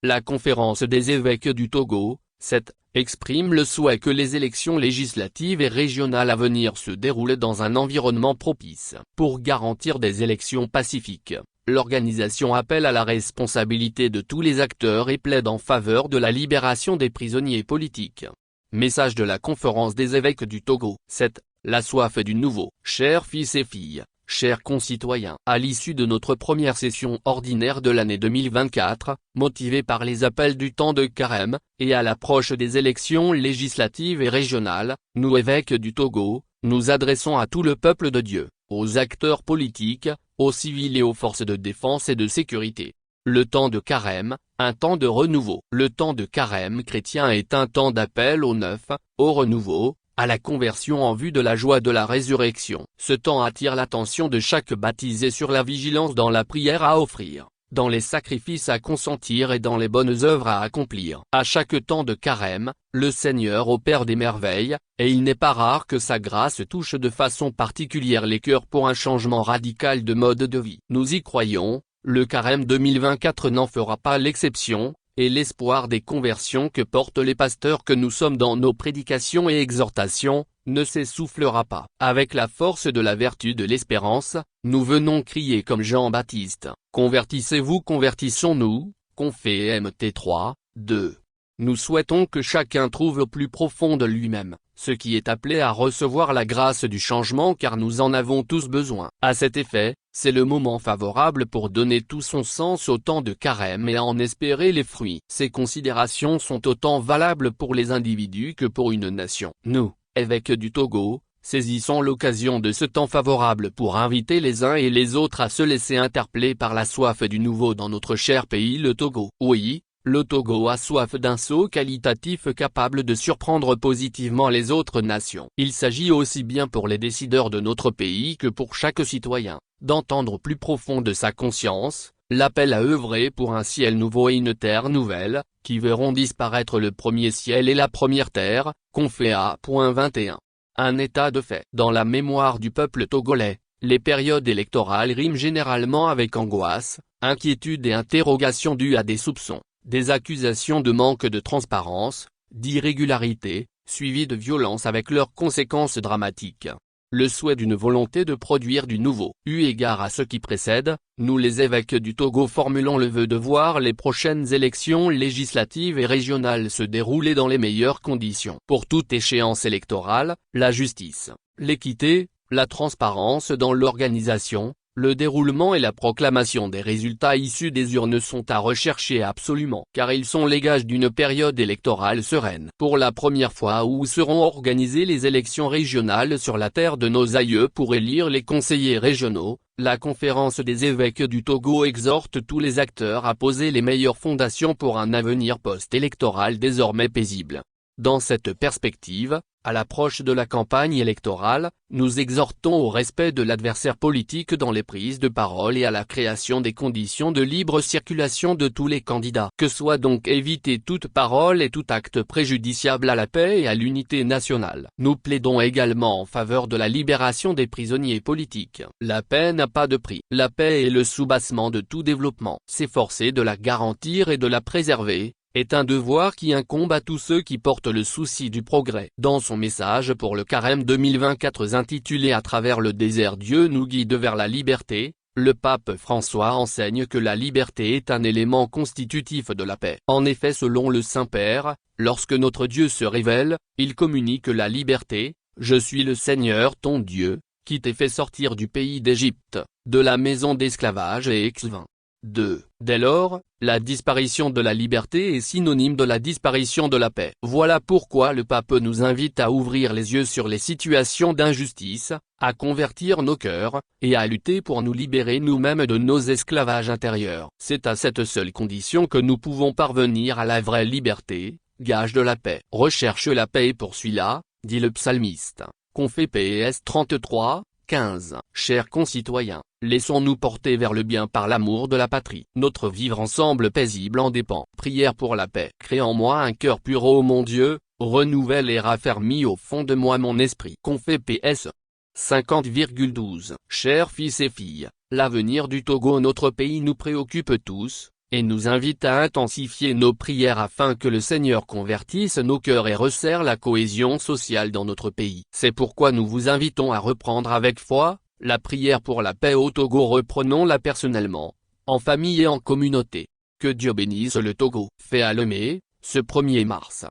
La conférence des évêques du Togo, 7, exprime le souhait que les élections législatives et régionales à venir se déroulent dans un environnement propice. Pour garantir des élections pacifiques, l'organisation appelle à la responsabilité de tous les acteurs et plaide en faveur de la libération des prisonniers politiques. Message de la conférence des évêques du Togo, 7, la soif du nouveau. Chers fils et filles, chers concitoyens, à l'issue de notre première session ordinaire de l'année 2024, motivée par les appels du temps de carême, et à l'approche des élections législatives et régionales, nous évêques du Togo, nous adressons à tout le peuple de Dieu, aux acteurs politiques, aux civils et aux forces de défense et de sécurité. Le temps de carême, un temps de renouveau. Le temps de carême chrétien est un temps d'appel au neuf, au renouveau, à la conversion en vue de la joie de la résurrection. Ce temps attire l'attention de chaque baptisé sur la vigilance dans la prière à offrir, dans les sacrifices à consentir et dans les bonnes œuvres à accomplir. À chaque temps de carême, le Seigneur opère des merveilles, et il n'est pas rare que sa grâce touche de façon particulière les cœurs pour un changement radical de mode de vie. Nous y croyons, le carême 2024 n'en fera pas l'exception, et l'espoir des conversions que portent les pasteurs que nous sommes dans nos prédications et exhortations, ne s'essoufflera pas. Avec la force de la vertu de l'espérance, nous venons crier comme Jean-Baptiste, « Convertissez-vous, convertissons-nous » Confé Mt 3, 2. Nous souhaitons que chacun trouve au plus profond de lui-même, ce qui est appelé à recevoir la grâce du changement car nous en avons tous besoin. À cet effet, c'est le moment favorable pour donner tout son sens au temps de carême et à en espérer les fruits. Ces considérations sont autant valables pour les individus que pour une nation. Nous, évêques du Togo, saisissons l'occasion de ce temps favorable pour inviter les uns et les autres à se laisser interpeller par la soif du nouveau dans notre cher pays le Togo. Oui, le Togo a soif d'un saut qualitatif capable de surprendre positivement les autres nations. Il s'agit aussi bien pour les décideurs de notre pays que pour chaque citoyen, d'entendre au plus profond de sa conscience, l'appel à œuvrer pour un ciel nouveau et une terre nouvelle, qui verront disparaître le premier ciel et la première terre, Confé A.21. Un état de fait. Dans la mémoire du peuple togolais, les périodes électorales riment généralement avec angoisse, inquiétude et interrogation dues à des soupçons, des accusations de manque de transparence, d'irrégularité, suivies de violence avec leurs conséquences dramatiques. Le souhait d'une volonté de produire du nouveau. Eu égard à ce qui précède, nous les évêques du Togo formulons le vœu de voir les prochaines élections législatives et régionales se dérouler dans les meilleures conditions. Pour toute échéance électorale, la justice, l'équité, la transparence dans l'organisation, le déroulement et la proclamation des résultats issus des urnes sont à rechercher absolument, car ils sont les gages d'une période électorale sereine. Pour la première fois où seront organisées les élections régionales sur la terre de nos aïeux pour élire les conseillers régionaux, la conférence des évêques du Togo exhorte tous les acteurs à poser les meilleures fondations pour un avenir post-électoral désormais paisible. Dans cette perspective, à l'approche de la campagne électorale, nous exhortons au respect de l'adversaire politique dans les prises de parole et à la création des conditions de libre circulation de tous les candidats. Que soit donc évité toute parole et tout acte préjudiciable à la paix et à l'unité nationale. Nous plaidons également en faveur de la libération des prisonniers politiques. La paix n'a pas de prix. La paix est le soubassement de tout développement. S'efforcer de la garantir et de la préserver est un devoir qui incombe à tous ceux qui portent le souci du progrès. Dans son message pour le carême 2024 intitulé À travers le désert Dieu nous guide vers la liberté, le pape François enseigne que la liberté est un élément constitutif de la paix. En effet, selon le Saint-Père, lorsque notre Dieu se révèle, il communique la liberté, « Je suis le Seigneur ton Dieu, qui t'ai fait sortir du pays d'Égypte, de la maison d'esclavage et exvin. » 2. Dès lors, la disparition de la liberté est synonyme de la disparition de la paix. Voilà pourquoi le pape nous invite à ouvrir les yeux sur les situations d'injustice, à convertir nos cœurs, et à lutter pour nous libérer nous-mêmes de nos esclavages intérieurs. C'est à cette seule condition que nous pouvons parvenir à la vraie liberté, gage de la paix. Recherche la paix et poursuis-la, dit le psalmiste. Confé PS 33, 15. Chers concitoyens, laissons-nous porter vers le bien par l'amour de la patrie. Notre vivre ensemble paisible en dépend. Prière pour la paix. Crée en moi un cœur pur, ô mon Dieu, renouvelle et raffermis au fond de moi mon esprit. Confé PS 50,12. Chers fils et filles, l'avenir du Togo, notre pays, nous préoccupe tous. et nous invite à intensifier nos prières afin que le Seigneur convertisse nos cœurs et resserre la cohésion sociale dans notre pays. C'est pourquoi nous vous invitons à reprendre avec foi la prière pour la paix au Togo. Reprenons-la personnellement, en famille et en communauté. Que Dieu bénisse le Togo. Fait à Lomé, ce 1er mars.